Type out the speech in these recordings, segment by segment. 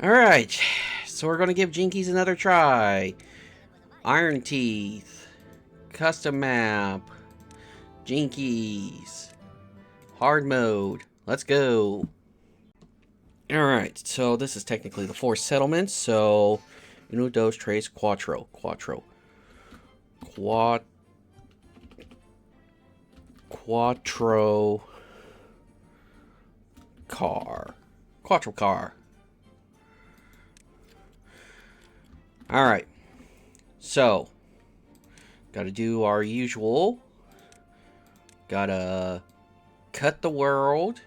Alright, so we're going to give Jinkies another try. Ironteeth, custom map, Jinkies, hard mode. Let's go. Alright, so this is technically the forced settlement, so uno, dos, tres, cuatro. Quattro car. Alright, so gotta do our usual. Gotta cut the world.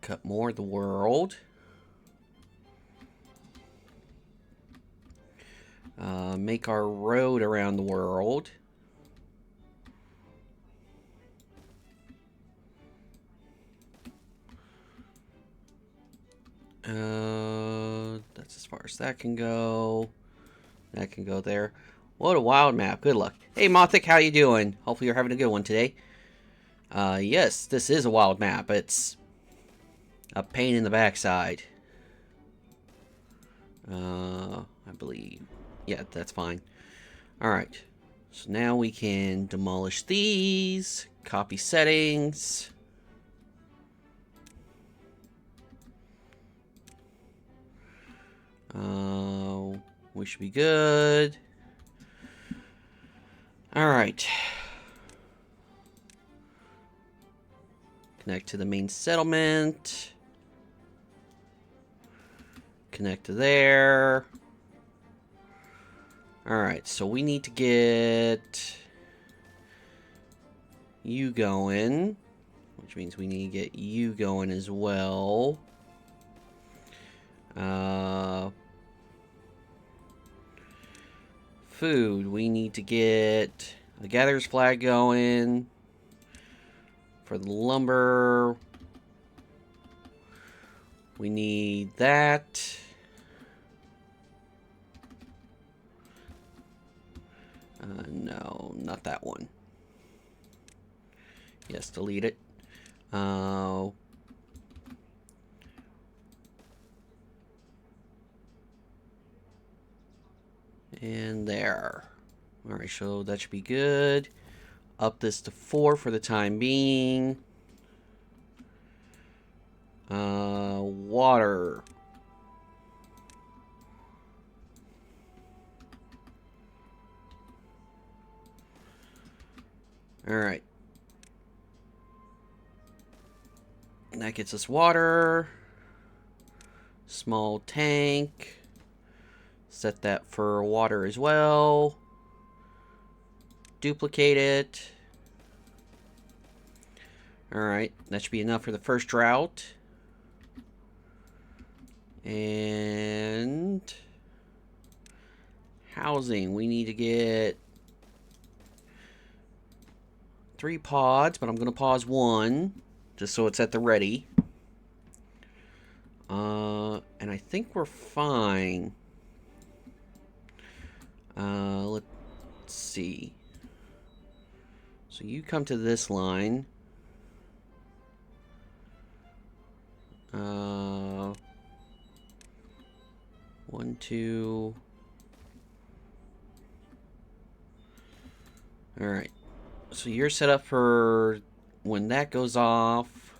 Cut more of the world. Make our road around the world. That's as far as that can go. That can go there. What a wild map. Good luck. Hey, Mothic, how you doing? Hopefully you're having a good one today. Yes, this is a wild map. It's a pain in the backside. I believe. Yeah, that's fine. Alright. So now we can demolish these. Copy settings. We should be good. Alright. Connect to the main settlement. Connect to there. Alright, so we need to get you going, which means we need to get you going as well. Food, we need to get the gatherer's flag going. For the lumber, we need that. No, not that one. Yes, delete it. And there. Alright, so that should be good. Up this to 4 for the time being. Water. Alright. And that gets us water. Small tank. Set that for water as well. Duplicate it. Alright, that should be enough for the first drought. And housing, we need to get 3 pods, but I'm going to pause 1 just so it's at the ready. And I think we're fine. Let's see. So you come to this line. 1, 2. Alright. So you're set up for when that goes off.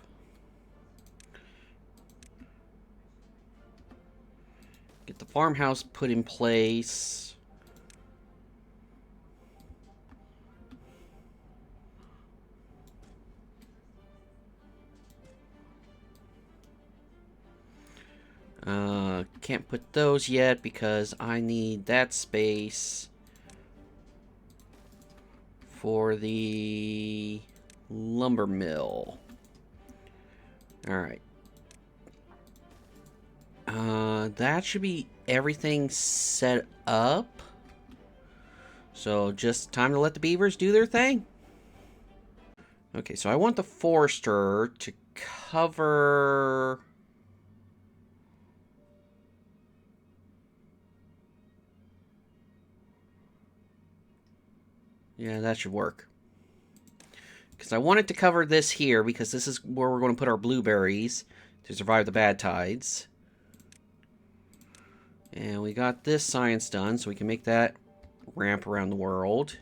Get the farmhouse put in place. Can't put those yet because I need that space for the lumber mill. Alright. That should be everything set up. So just time to let the beavers do their thing. Okay, so I want the forester to cover... Yeah, that should work. Because I wanted to cover this here, because this is where we're going to put our blueberries to survive the bad tides. And we got this science done, so we can make that ramp around the world.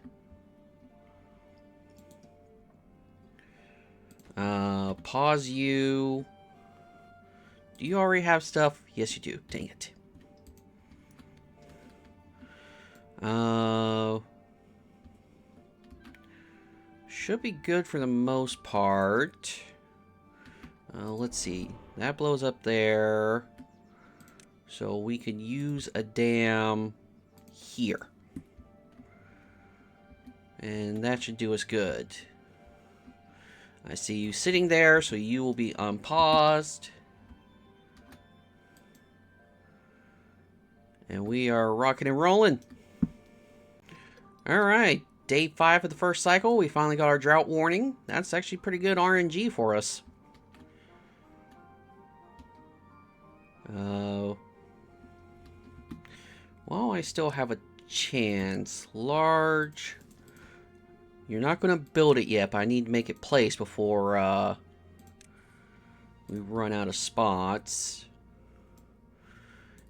Pause you. Do you already have stuff? Yes, you do. Dang it. Should be good for the most part. Let's see. That blows up there. So we could use a dam here. And that should do us good. I see you sitting there, so you will be unpaused. And we are rocking and rolling. Alright, day 5 of the first cycle. We finally got our drought warning. That's actually pretty good RNG for us. Well, I still have a chance. Large. You're not going to build it yet, but I need to make it place before we run out of spots.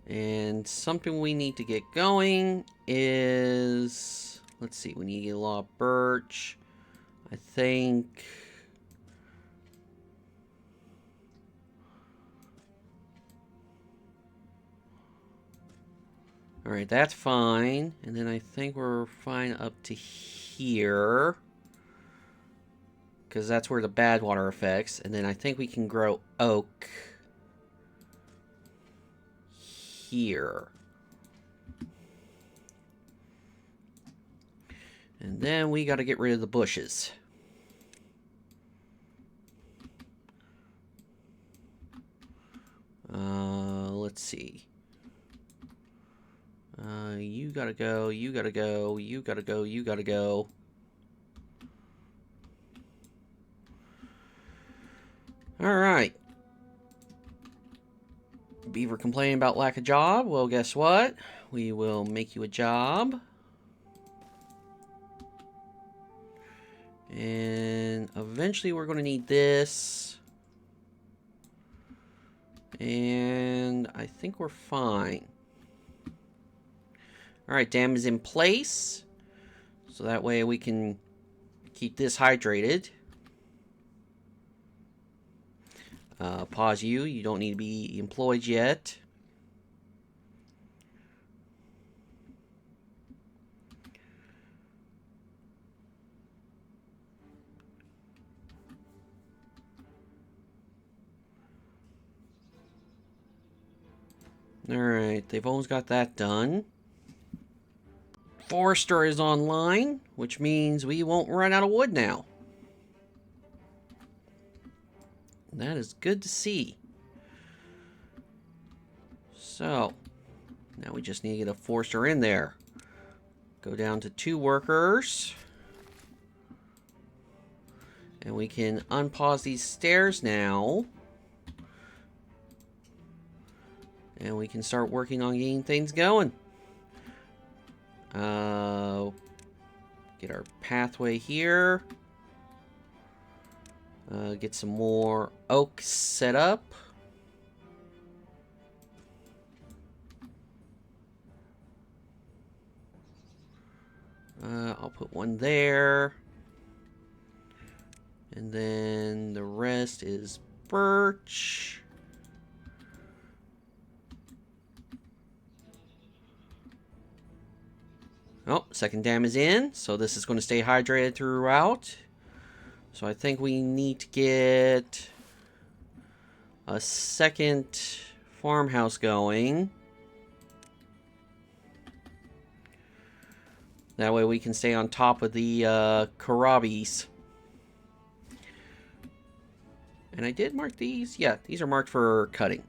And something we need to get going is... Let's see, we need to get a lot of birch. I think... Alright, that's fine. And then I think we're fine up to here. Because that's where the bad water affects. And then I think we can grow oak here. And then we got to get rid of the bushes. Let's see. You gotta go, you gotta go, you gotta go, you gotta go. Alright. Beaver complaining about lack of job. Well, guess what? We will make you a job. And eventually we're going to need this. And I think we're fine. Alright, dam is in place. So that way we can keep this hydrated. Pause you. You don't need to be employed yet. Alright, they've almost got that done. Forester is online, which means we won't run out of wood now. That is good to see. So, now we just need to get a forester in there. Go down to 2 workers. And we can unpause these stairs now. And we can start working on getting things going. Get our pathway here. Get some more oak set up. I'll put one there. And then the rest is birch. Oh, second dam is in, so this is going to stay hydrated throughout. So I think we need to get a second farmhouse going. That way we can stay on top of the Karabis. And I did mark these. Yeah, these are marked for cutting.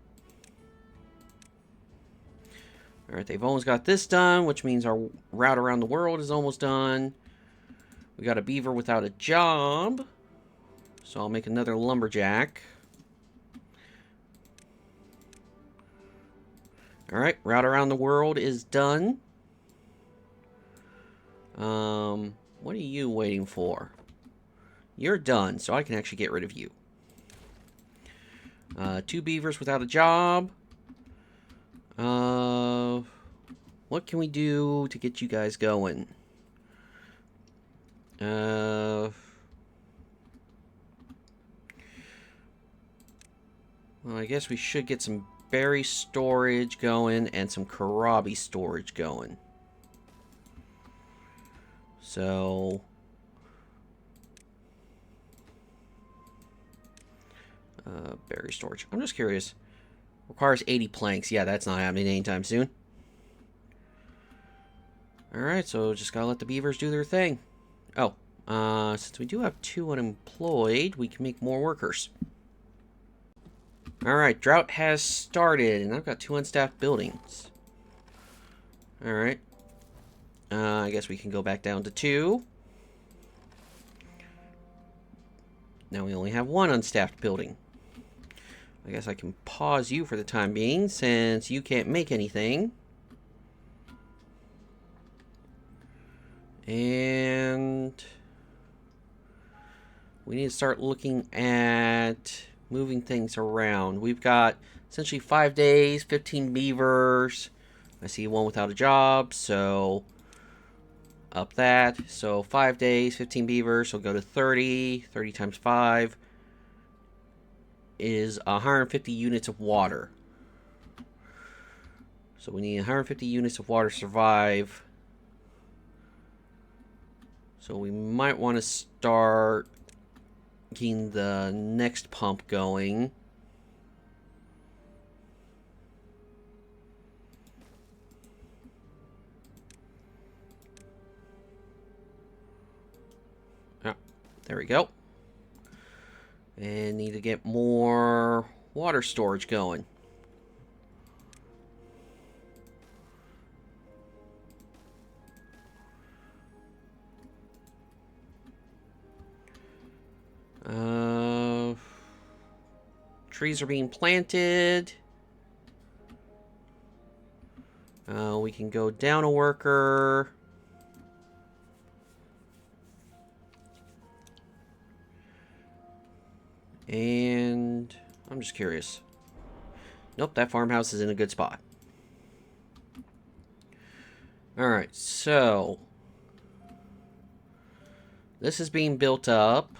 Alright, they've almost got this done, which means our route around the world is almost done. We got a beaver without a job. So I'll make another lumberjack. Alright, route around the world is done. What are you waiting for? You're done, so I can actually get rid of you. 2 beavers without a job. What can we do to get you guys going? Well, I guess we should get some berry storage going and some kohlrabi storage going. So... berry storage. I'm just curious. Requires 80 planks. Yeah, that's not happening anytime soon. Alright, so just gotta let the beavers do their thing. Oh, since we do have 2 unemployed, we can make more workers. Alright, drought has started, and I've got 2 unstaffed buildings. Alright. I guess we can go back down to 2. Now we only have 1 unstaffed building. I guess I can pause you for the time being, since you can't make anything. And we need to start looking at moving things around. We've got essentially 5 days, 15 beavers. I see 1 without a job, so up that. So 5 days, 15 beavers, so go to 30. 30 times 5 is 150 units of water. So we need 150 units of water to survive. So we might want to start getting the next pump going. Oh, there we go. And need to get more water storage going. Trees are being planted. We can go down a worker. And I'm just curious. Nope, that farmhouse is in a good spot. Alright, so this is being built up.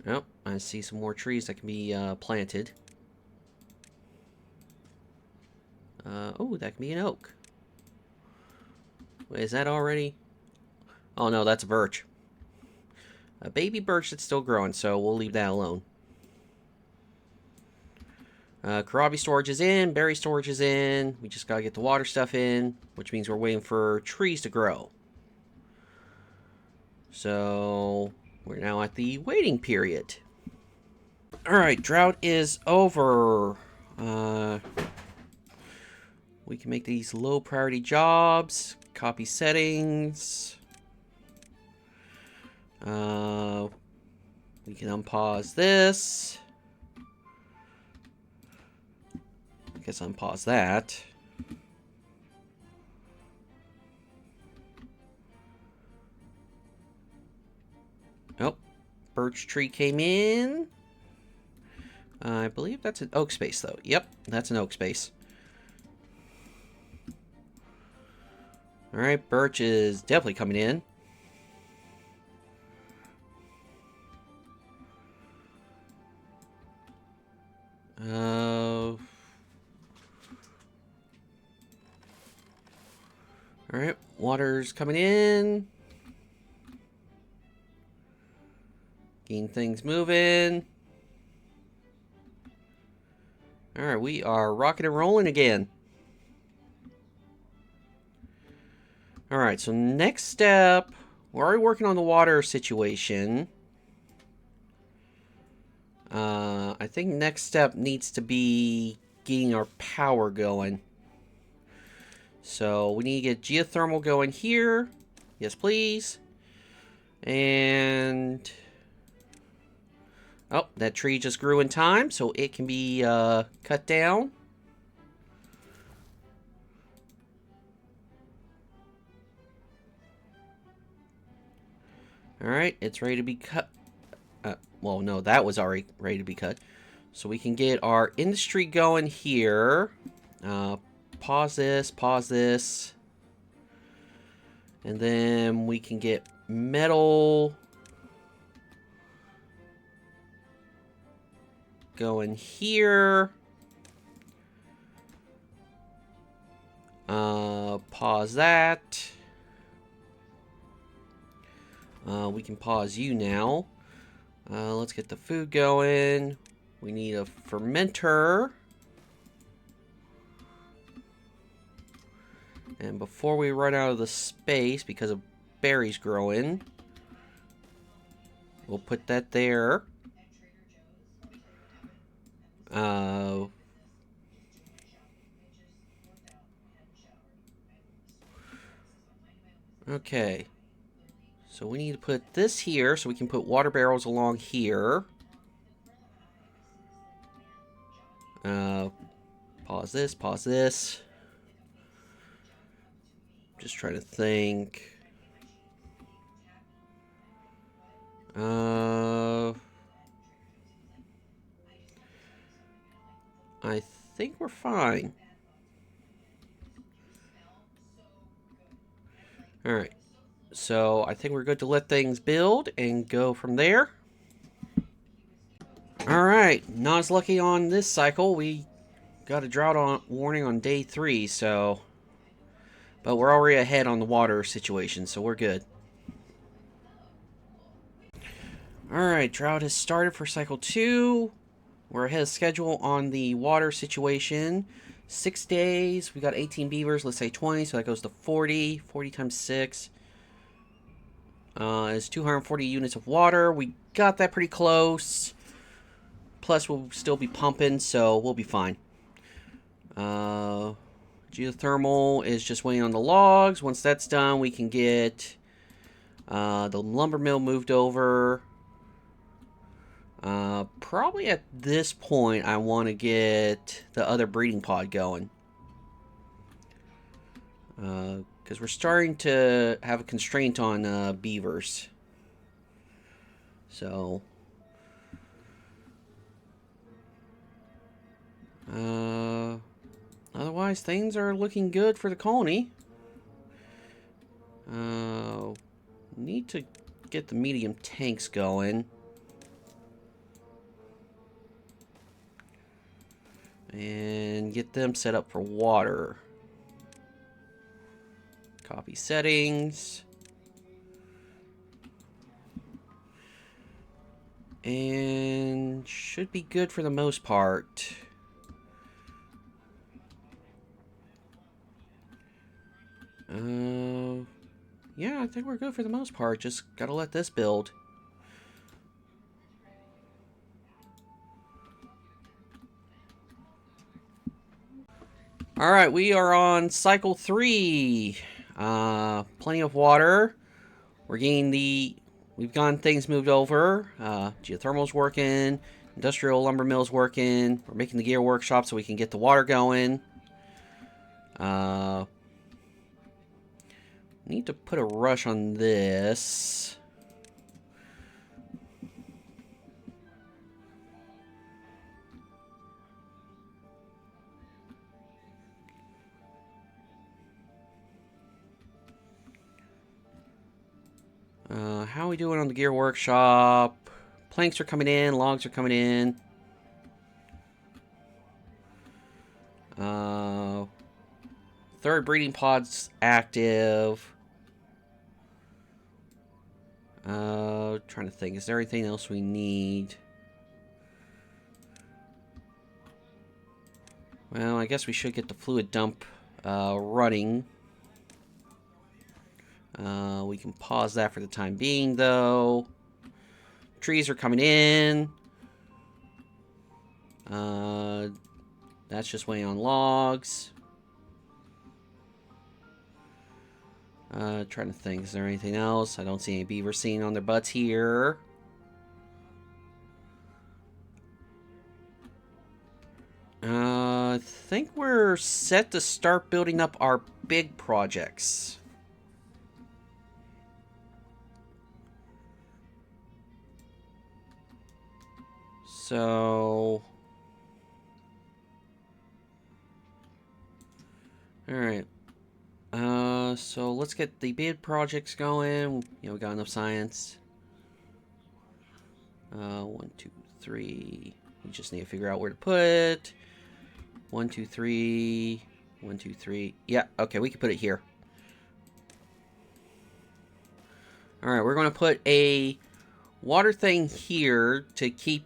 Oh, I see some more trees that can be planted. Oh, that can be an oak. Wait, is that already? Oh no, that's a birch. A baby birch that's still growing, so we'll leave that alone. Kohlrabi storage is in, berry storage is in. We just gotta get the water stuff in, which means we're waiting for trees to grow. So we're now at the waiting period. Alright, drought is over. We can make these low priority jobs. Copy settings. We can unpause this. I guess unpause that. Oh, birch tree came in. I believe that's an oak space, though. Yep, that's an oak space. Alright, birch is definitely coming in. Alright, water's coming in. Getting things moving. Alright, we are rocking and rolling again. Alright, so next step, we're already working on the water situation. I think next step needs to be getting our power going. So we need to get geothermal going here. Yes, please. And oh, that tree just grew in time, so it can be cut down. Alright, it's ready to be cut. Well, no, that was already ready to be cut. So we can get our industry going here. Pause this. And then we can get metal going here. Pause that. We can pause you now. Let's get the food going. We need a fermenter. And before we run out of the space because of berries growing, we'll put that there. Okay. So we need to put this here so we can put water barrels along here. Pause this. Just trying to think. I think we're fine. Alright. So I think we're good to let things build and go from there. Alright, not as lucky on this cycle. We got a drought warning on day 3, so... But we're already ahead on the water situation, so we're good. Alright, drought has started for cycle 2. We're ahead of schedule on the water situation. 6 days, we got 18 beavers, let's say 20, so that goes to 40. 40 times 6 is 240 units of water. We got that pretty close. Plus, we'll still be pumping, so we'll be fine. Geothermal is just waiting on the logs. Once that's done, we can get the lumber mill moved over. Probably at this point, I want to get the other breeding pod going. Because we're starting to have a constraint on beavers. So... otherwise, things are looking good for the colony. Need to get the medium tanks going. And get them set up for water. Copy settings. And should be good for the most part. Yeah, I think we're good for the most part. Just gotta let this build. Alright, we are on cycle 3. Plenty of water. We've gotten things moved over. Geothermal's working. Industrial lumber mill's working. We're making the gear workshop so we can get the water going. Need to put a rush on this. How are we doing on the gear workshop? Planks are coming in, logs are coming in. Third breeding pod's active. Trying to think, is there anything else we need? Well, I guess we should get the fluid dump running. We can pause that for the time being, though. Trees are coming in. That's just waiting on logs. Trying to think, is there anything else? I don't see any beavers sitting on their butts here. I think we're set to start building up our big projects. So... Alright. So let's get the bid projects going. You know, we got enough science. 1, 2, 3. We just need to figure out where to put it. 1, 2, 3. 1, 2, 3. Yeah, okay, we can put it here. Alright, we're going to put a water thing here to keep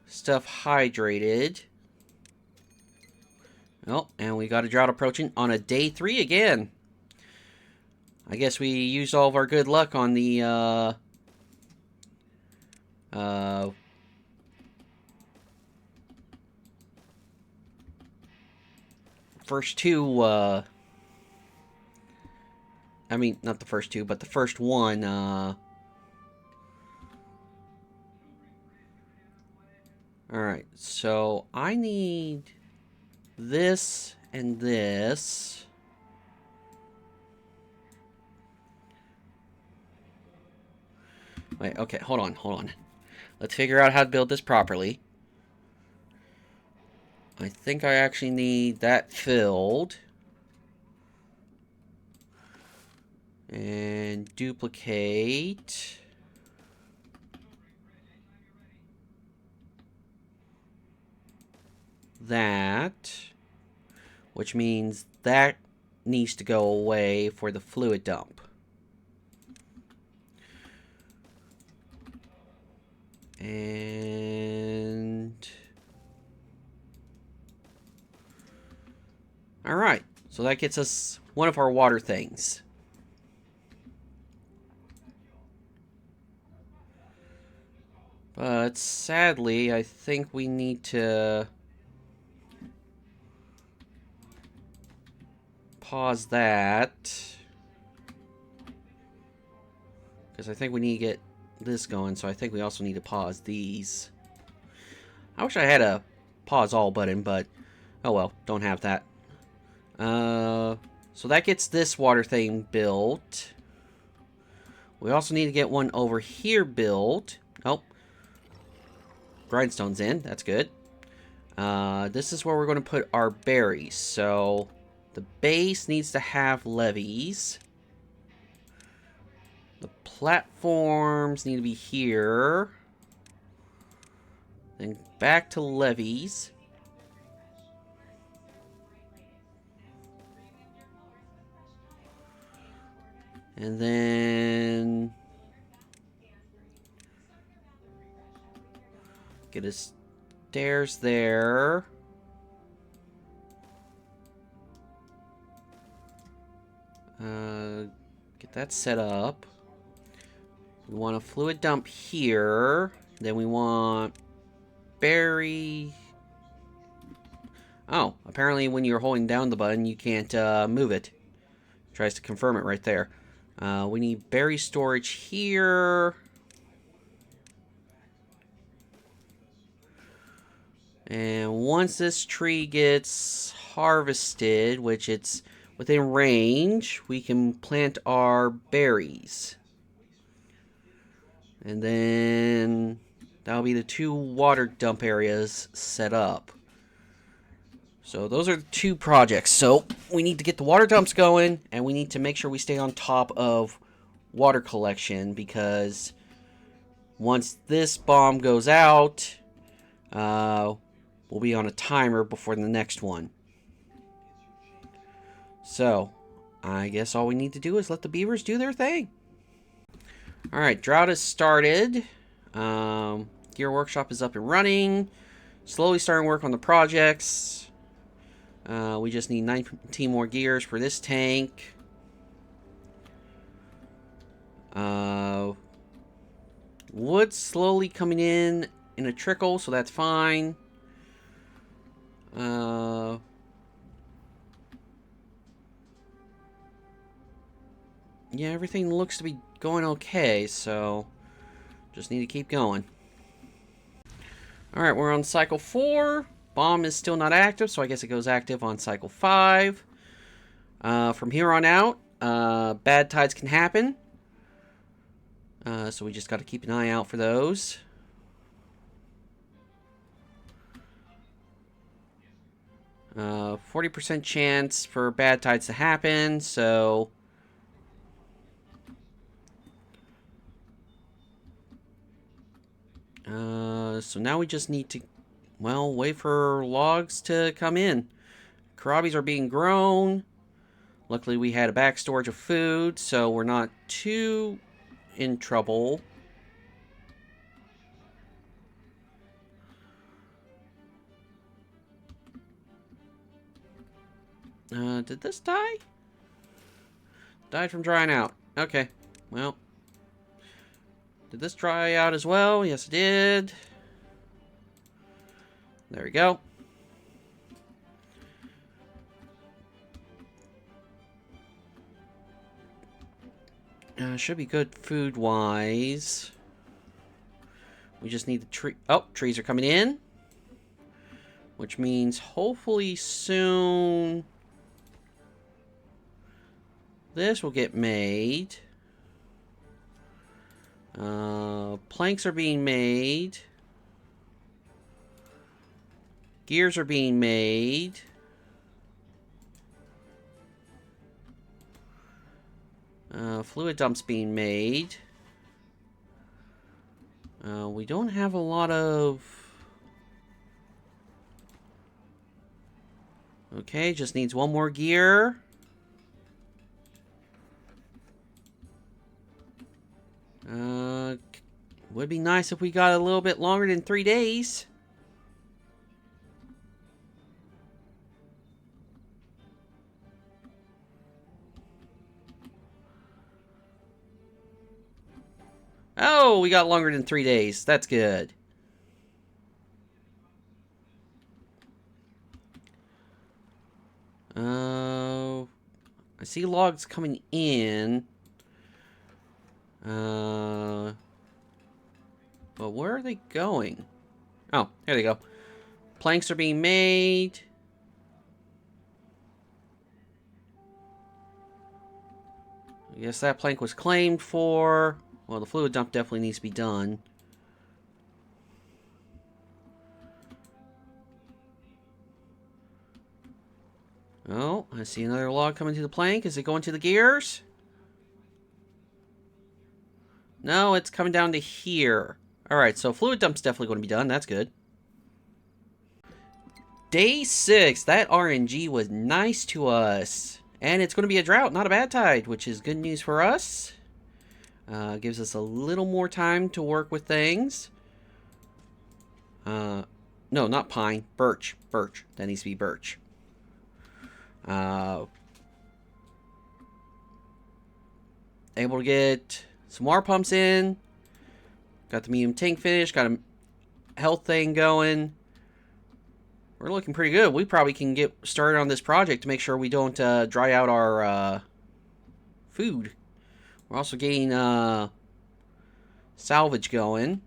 stuff hydrated. Oh, and we got a drought approaching on a day 3 again. I guess we used all of our good luck on the, first two, I mean, not the first two, but the first one, Alright, so I need this and this. Wait, okay, hold on. Let's figure out how to build this properly. I think I actually need that filled. And duplicate. That. Which means that needs to go away for the fluid dump. And... Alright, so that gets us one of our water things. But sadly, I think we need to pause that. Because I think we need to get this going, so I think we also need to pause these. I wish I had a pause all button, but oh well, don't have that. So that gets this water thing built. We also need to get one over here built. Oh, grindstone's in, that's good. This is where we're going to put our berries. So the base needs to have levees. The platforms need to be here. Then back to levees. And then get a stairs there. Get that set up. We want a fluid dump here. Then we want berry. Oh, apparently when you're holding down the button, you can't move it. Tries to confirm it right there. We need berry storage here. And once this tree gets harvested, which it's within range, we can plant our berries. And then that'll be the 2 water dump areas set up. So those are the 2 projects. So we need to get the water dumps going, and we need to make sure we stay on top of water collection, because once this bomb goes out, we'll be on a timer before the next one. So I guess all we need to do is let the beavers do their thing. Alright, drought has started. Gear workshop is up and running. Slowly starting work on the projects. We just need 19 more gears for this tank. Wood slowly coming in a trickle, so that's fine. Yeah, everything looks to be going okay, so just need to keep going. Alright, we're on cycle 4. Bomb is still not active, so I guess it goes active on cycle 5. From here on out, bad tides can happen. So we just got to keep an eye out for those. 40% chance for bad tides to happen, so... so now we just need to, well, wait for logs to come in. Karabis are being grown. Luckily, we had a back storage of food, so we're not too in trouble. Did this die? Died from drying out. Okay, well. Did this dry out as well? Yes, it did. There we go. Should be good food-wise. We just need the tree. Oh, trees are coming in. Which means hopefully soon this will get made. Planks are being made. Gears are being made. Fluid dumps being made. We don't have a lot of... Okay, just needs one more gear. Would be nice if we got a little bit longer than 3 days. Oh, we got longer than 3 days. That's good. I see logs coming in. But where are they going? Oh, there they go. Planks are being made. I guess that plank was claimed for. Well, the fluid dump definitely needs to be done. Oh, I see another log coming to the plank. Is it going to the gears? No, it's coming down to here. Alright, so fluid dump's definitely going to be done. That's good. Day 6. That RNG was nice to us. And it's going to be a drought, not a bad tide, which is good news for us. Gives us a little more time to work with things. No, not pine. Birch. Birch. That needs to be birch. Able to get some water pumps in. Got the medium tank finished. Got a health thing going. We're looking pretty good. We probably can get started on this project to make sure we don't dry out our food. We're also getting salvage going.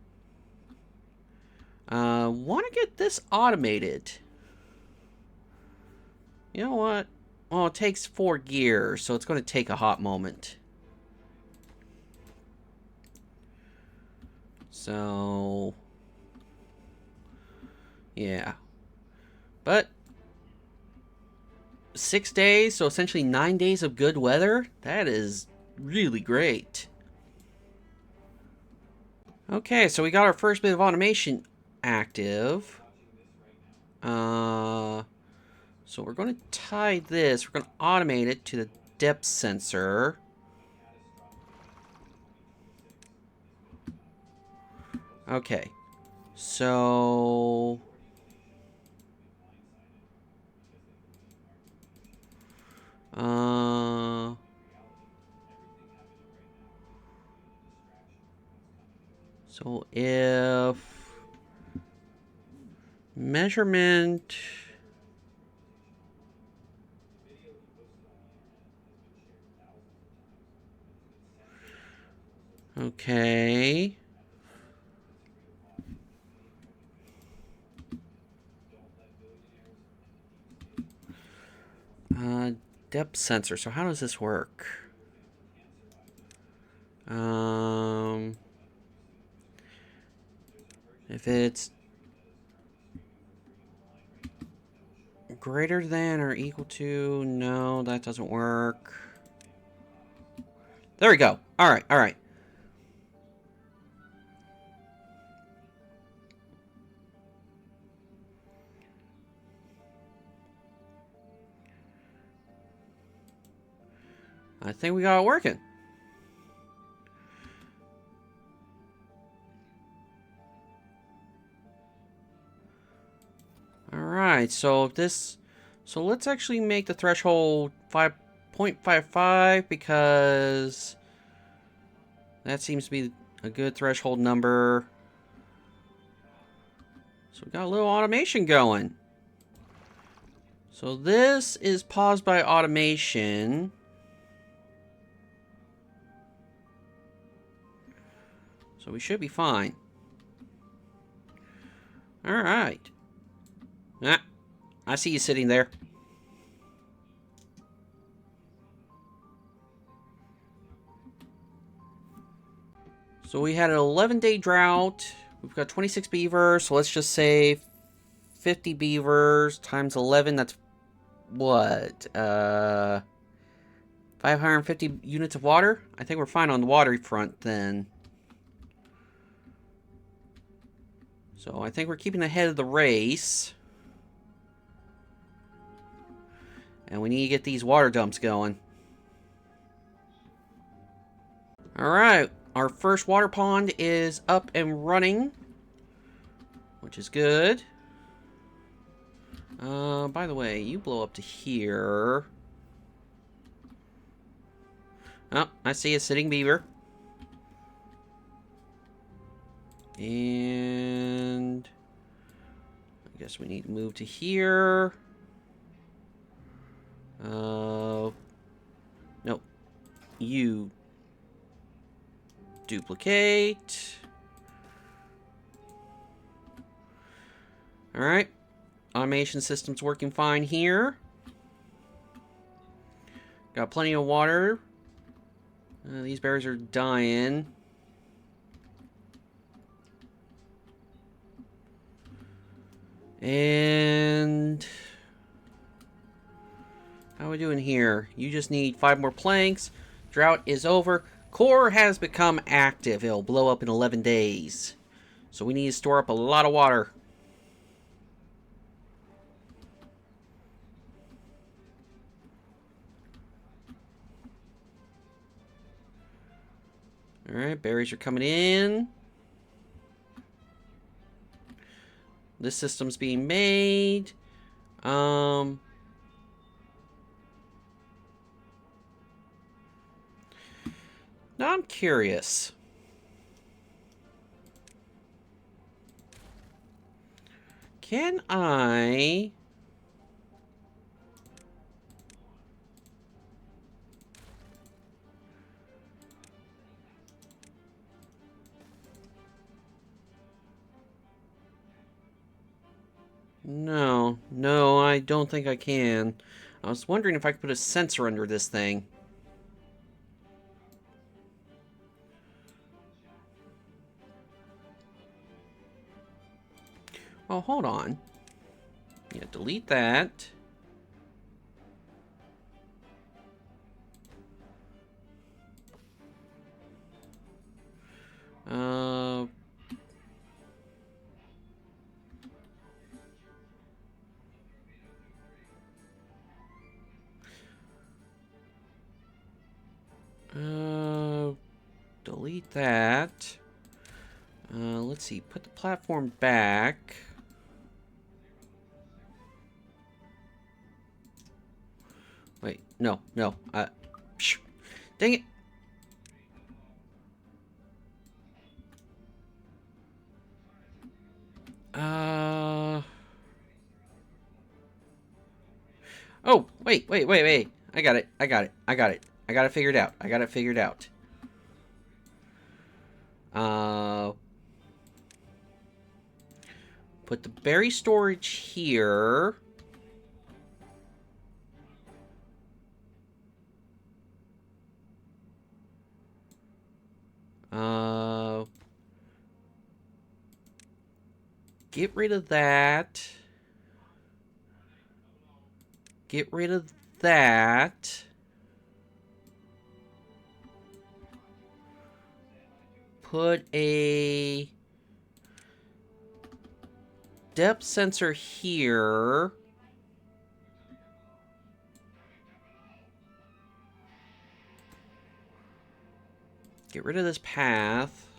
Want to get this automated. You know what? Well, it takes 4 gears, so it's going to take a hot moment. So, yeah. But 6 days, so essentially 9 days of good weather. That is really great. Okay, so we got our first bit of automation active. So we're going to tie this. We're going to automate it to the depth sensor. Okay. So... So if measurement... Okay. Depth sensor. So how does this work? If it's Greater than or equal to... No, that doesn't work. There we go. Alright, alright. I think we got it working. Alright, so let's actually make the threshold 5.55 because that seems to be a good threshold number. So we got a little automation going. So this is paused by automation. So we should be fine. Alright. Ah, I see you sitting there. So we had an 11-day drought. We've got 26 beavers, so let's just say 50 beavers times 11, that's what? 550 units of water? I think we're fine on the water front then. So I think we're keeping ahead of the race. And we need to get these water dumps going. Alright, our first water pond is up and running, which is good. By the way, you blow up to here. Oh, I see a sitting beaver. And I guess we need to move to here. Nope. You duplicate. Alright. Automation system's working fine here. Got plenty of water. These berries are dying. And how are we doing here? You just need 5 more planks. Drought is over. Core has become active. It'll blow up in 11 days. So we need to store up a lot of water. Alright, berries are coming in. This system's being made. Now I'm curious. Can I... No, I don't think I can. I was wondering if I could put a sensor under this thing. Oh, hold on. Yeah, delete that. Delete that. Let's see. Put the platform back. Wait, no. Dang it. Oh, wait. I got it. I got it figured out. Put the berry storage here. Get rid of that. get rid of that. Put a depth sensor here. Get rid of this path.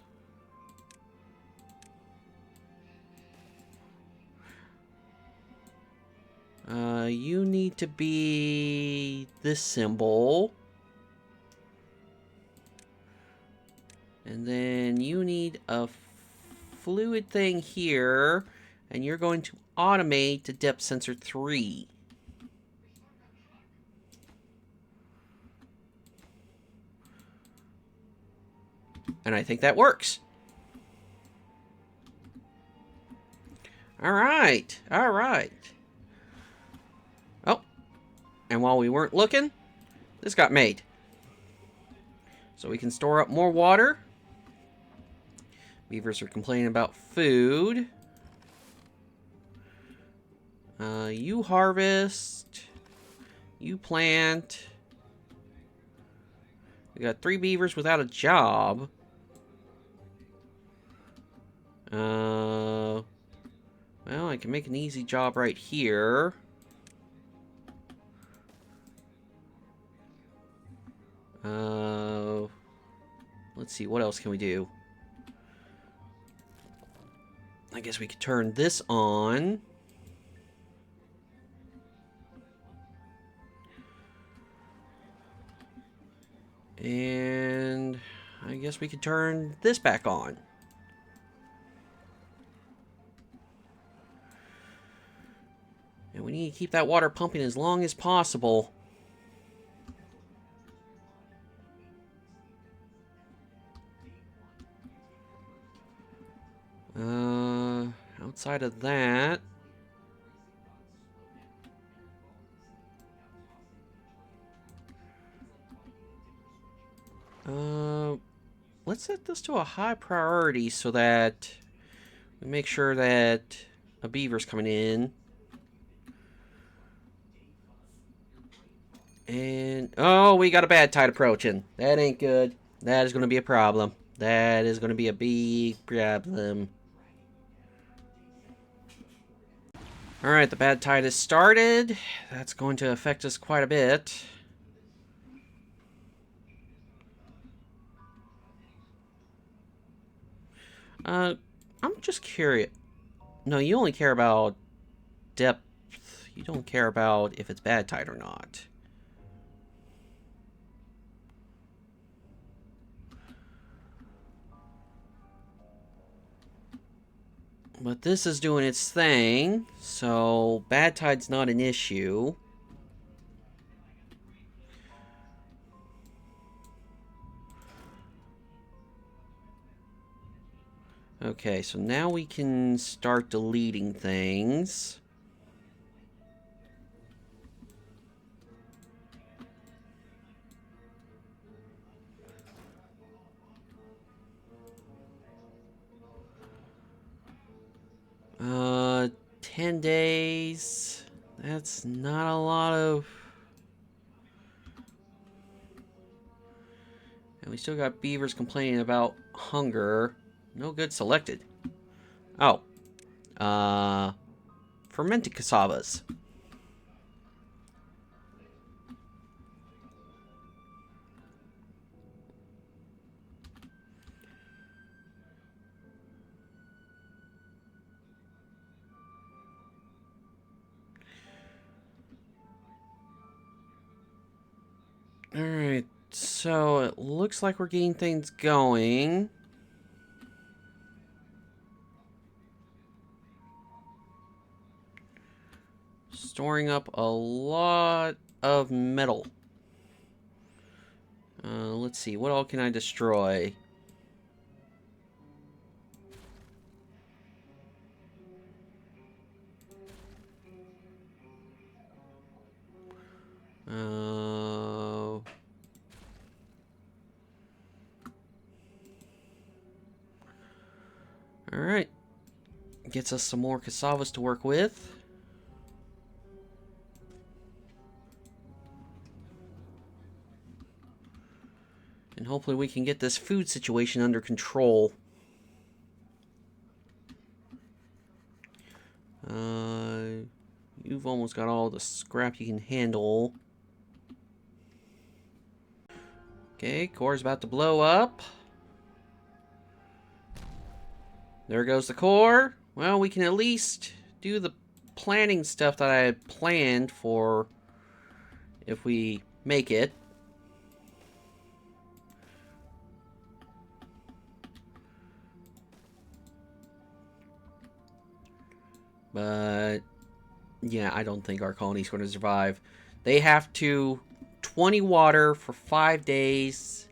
You need to be this symbol. And then you need a fluid thing here. And you're going to automate to depth sensor 3. And I think that works. Alright, alright. Oh, and while we weren't looking, this got made. So we can store up more water. Beavers are complaining about food. You harvest. You plant. We got 3 beavers without a job. Well, I can make an easy job right here. Let's see, what else can we do? I guess we could turn this on. And I guess we could turn this back on. And we need to keep that water pumping as long as possible. Outside of that, let's set this to a high priority so that we make sure that a beaver's coming in. And, oh, we got a bad tide approaching. That ain't good. That is going to be a problem. That is going to be a big problem. Alright, the bad tide has started. That's going to affect us quite a bit. I'm just curious. No, you only care about depth. You don't care about if it's bad tide or not. But this is doing its thing, so bad tide's not an issue. Okay, so now we can start deleting things. Uh, 10 days. That's not a lot of... And we still got beavers complaining about hunger. No good selected. Oh. Fermented cassavas. Alright, so it looks like we're getting things going. Storing up a lot of metal. Let's see, what all can I destroy? Alright. Gets us some more cassavas to work with. hopefully we can get this food situation under control. You've almost got all the scrap you can handle. Okay, core's about to blow up. There goes the core. Well, we can at least do the planning stuff that I had planned for if we make it. But yeah, I don't think our colony's going to survive. They have to 20 water for 5 days.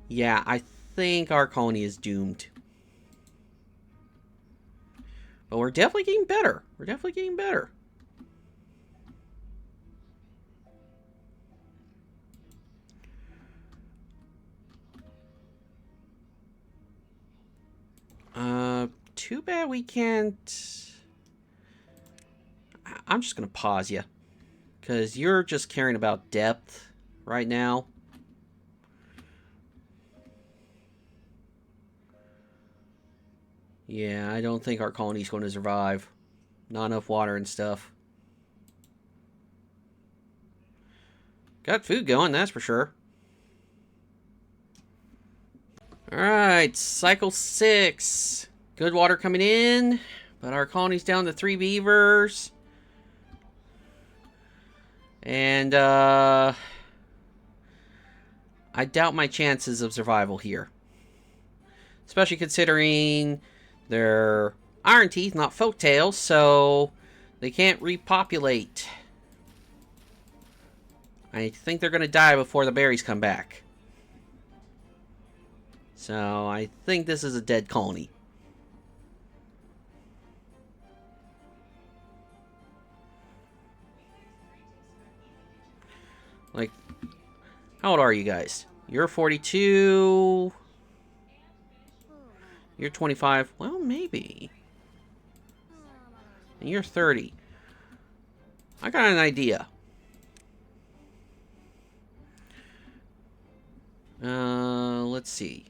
Yeah, I think our colony is doomed. But we're definitely getting better. We're definitely getting better. Too bad we can't... I'm just going to pause you. Because you're just caring about depth right now. Yeah, I don't think our colony's going to survive. Not enough water and stuff. Got food going, that's for sure. Alright, cycle 6. Good water coming in. But our colony's down to 3 beavers. And, I doubt my chances of survival here. Especially considering they're Ironteeth, not folktails, so they can't repopulate. I think they're going to die before the berries come back. So I think this is a dead colony. Like, how old are you guys? You're 42. You're 25. Well, maybe. And you're 30. I got an idea. Let's see.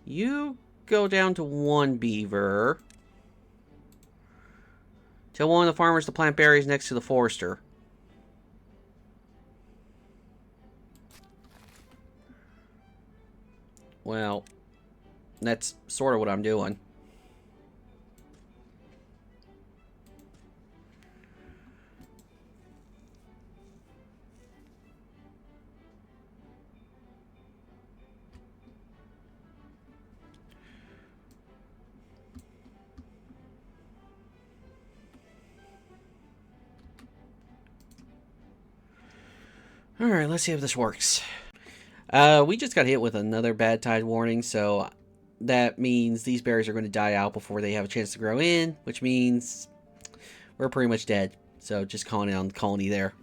You go down to 1 beaver. Tell one of the farmers to plant berries next to the forester. Well, that's sort of what I'm doing. Alright, let's see if this works. We just got hit with another bad tide warning, so that means these berries are going to die out before they have a chance to grow in, which means we're pretty much dead. So just calling it on the colony there.